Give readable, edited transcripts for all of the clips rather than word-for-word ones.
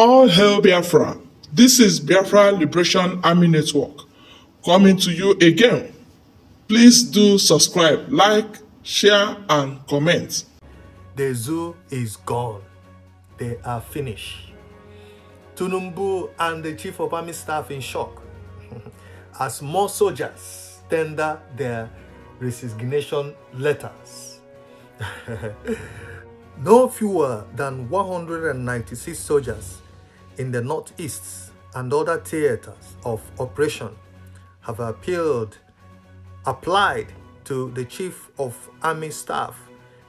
All hail Biafra. This is Biafra Liberation Army Network coming to you again. Please do subscribe, like, share, and comment. The zoo is gone. They are finished. Tinubu and the Chief of Army Staff in shock as more soldiers tender their resignation letters. No fewer than 196 soldiers in the northeast and other theaters of operation have applied to the Chief of Army Staff,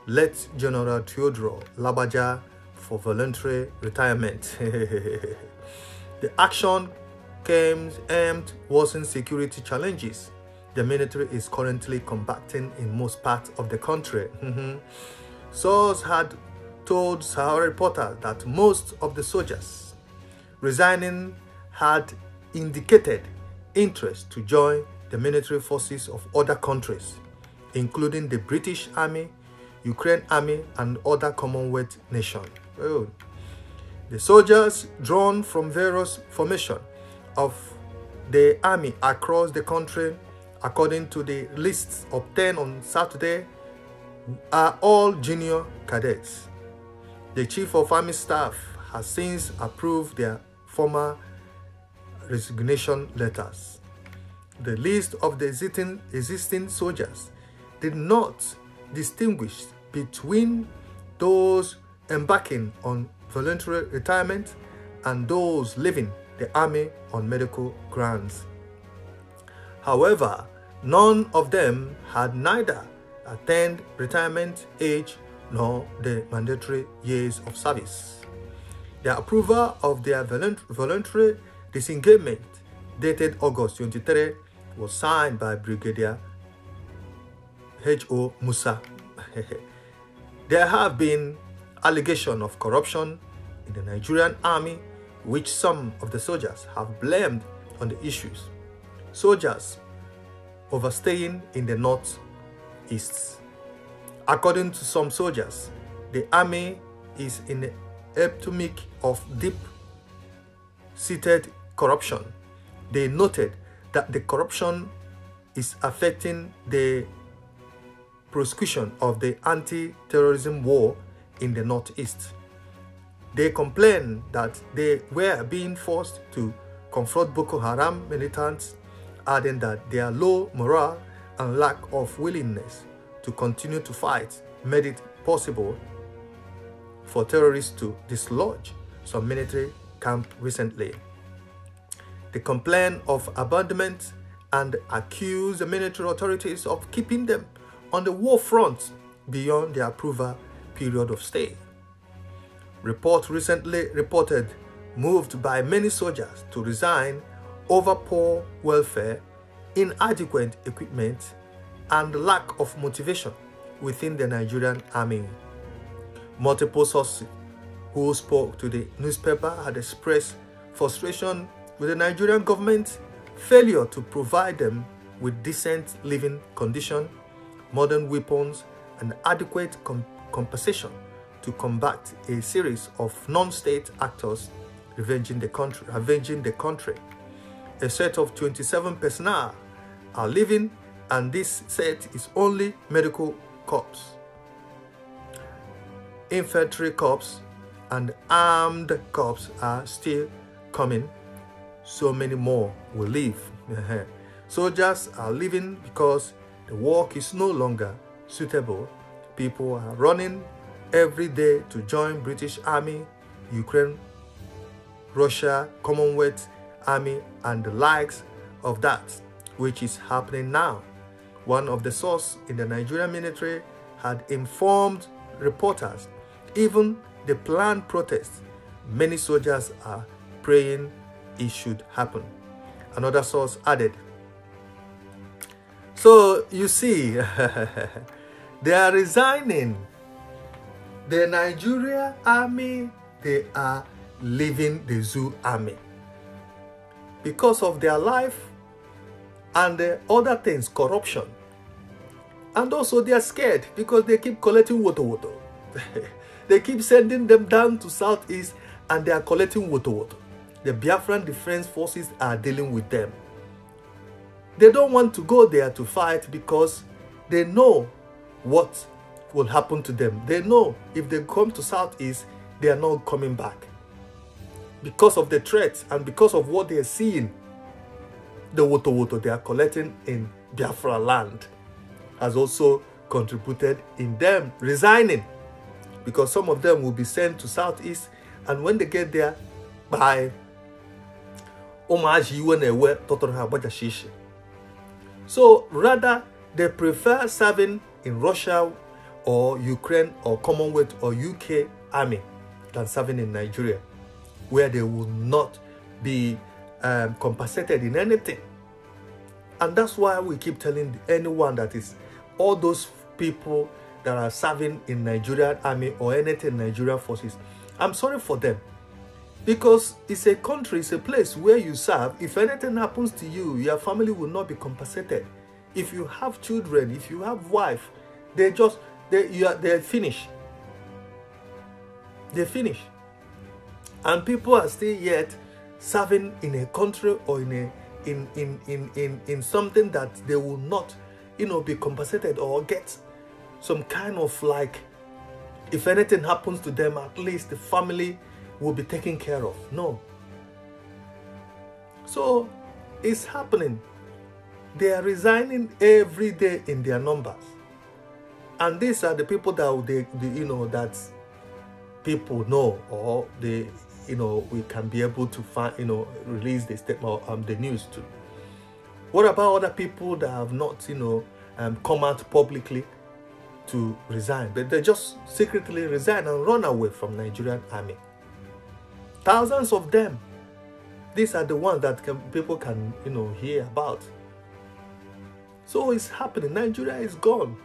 late General Theodore Labaja, for voluntary retirement. The action came aimed worsening security challenges the military is currently combating in most parts of the country. Sources had told Sahara reporters that most of the soldiers resigning had indicated interest to join the military forces of other countries, including the British Army, Ukraine Army, and other Commonwealth nations. Oh. The soldiers drawn from various formations of the army across the country, according to the lists obtained on Saturday, are all junior cadets. The Chief of Army Staff has since approved their former resignation letters. The list of the existing soldiers did not distinguish between those embarking on voluntary retirement and those leaving the army on medical grounds. However, none of them had neither attained retirement age nor the mandatory years of service. The approval of their voluntary disengagement, dated August 23, was signed by Brigadier H.O. Musa. There have been allegations of corruption in the Nigerian army, which some of the soldiers have blamed on the issues. Soldiers overstaying in the northeast. According to some soldiers, the army is in the epidemic of deep-seated corruption. They noted that the corruption is affecting the prosecution of the anti-terrorism war in the northeast. They complained that they were being forced to confront Boko Haram militants, adding that their low morale and lack of willingness to continue to fight made it possible for terrorists to dislodge some military camp recently. They complain of abandonment and accuse the military authorities of keeping them on the war front beyond their approval period of stay. Reports recently reported moved by many soldiers to resign over poor welfare, inadequate equipment, and lack of motivation within the Nigerian army. Multiple sources who spoke to the newspaper had expressed frustration with the Nigerian government's failure to provide them with decent living conditions, modern weapons, and adequate compensation to combat a series of non-state actors ravaging the country. A set of 27 personnel are leaving, and this set is only medical corps, infantry corps, and armed corps are still coming. So many more will leave. Soldiers are leaving because the work is no longer suitable. People are running every day to join British Army, Ukraine, Russia, Commonwealth Army, and the likes of that, which is happening now. One of the sources in the Nigerian military had informed reporters even the planned protest many soldiers are praying it should happen. Another source added, so you see, they are resigning. The Nigerian army, they are leaving the zoo army because of their life and the other things, corruption. And also they are scared because they keep collecting water. They keep sending them down to southeast and they are collecting woto. The Biafran Defense Forces are dealing with them. They don't want to go there to fight because they know what will happen to them. They know if they come to Southeast, they are not coming back. Because of the threats and because of what they are seeing, the woto they are collecting in Biafra land has also contributed in them resigning, because some of them will be sent to Southeast, and when they get there, by so rather they prefer serving in Russia or Ukraine or Commonwealth or UK army than serving in Nigeria, where they will not be compensated in anything. And that's why we keep telling anyone that is all those people that are serving in Nigerian army or anything Nigerian forces, I'm sorry for them, because it's a country, it's a place where you serve. If anything happens to you, your family will not be compensated. If you have children, if you have wife, they're finished. They're finished. And people are still yet serving in a country or in something that they will not, be compensated or get some kind of, like, if anything happens to them, at least the family will be taken care of. No. So it's happening. They are resigning every day in their numbers. And these are the people that that people know, or they, we can be able to find, release the statement, the news to. What about other people that have not, come out publicly to resign, but they just secretly resign and run away from Nigerian army? Thousands of them. These are the ones that people can, hear about. So it's happening. Nigeria is gone.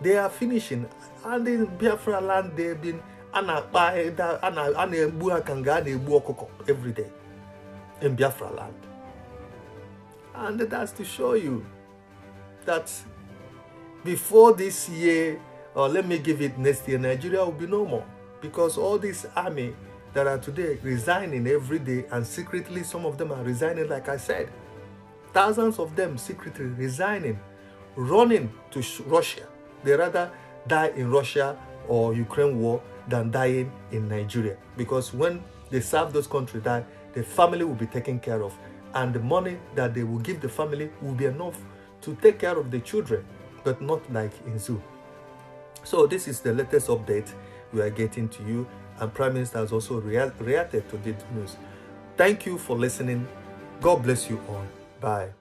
They are finishing. And in Biafra land, they've been every day in Biafra land. And that's to show you that before this year, or let me give it next year, Nigeria will be no more. Because all this army that are today resigning every day, and secretly some of them are resigning, like I said. Thousands of them secretly resigning, running to Russia. They rather die in Russia or Ukraine war than dying in Nigeria. Because when they serve those countries, the family will be taken care of. And the money that they will give the family will be enough to take care of the children, but not like in zoo. So this is the latest update we are getting to you. And Prime Minister has also reacted to this news. Thank you for listening. God bless you all. Bye.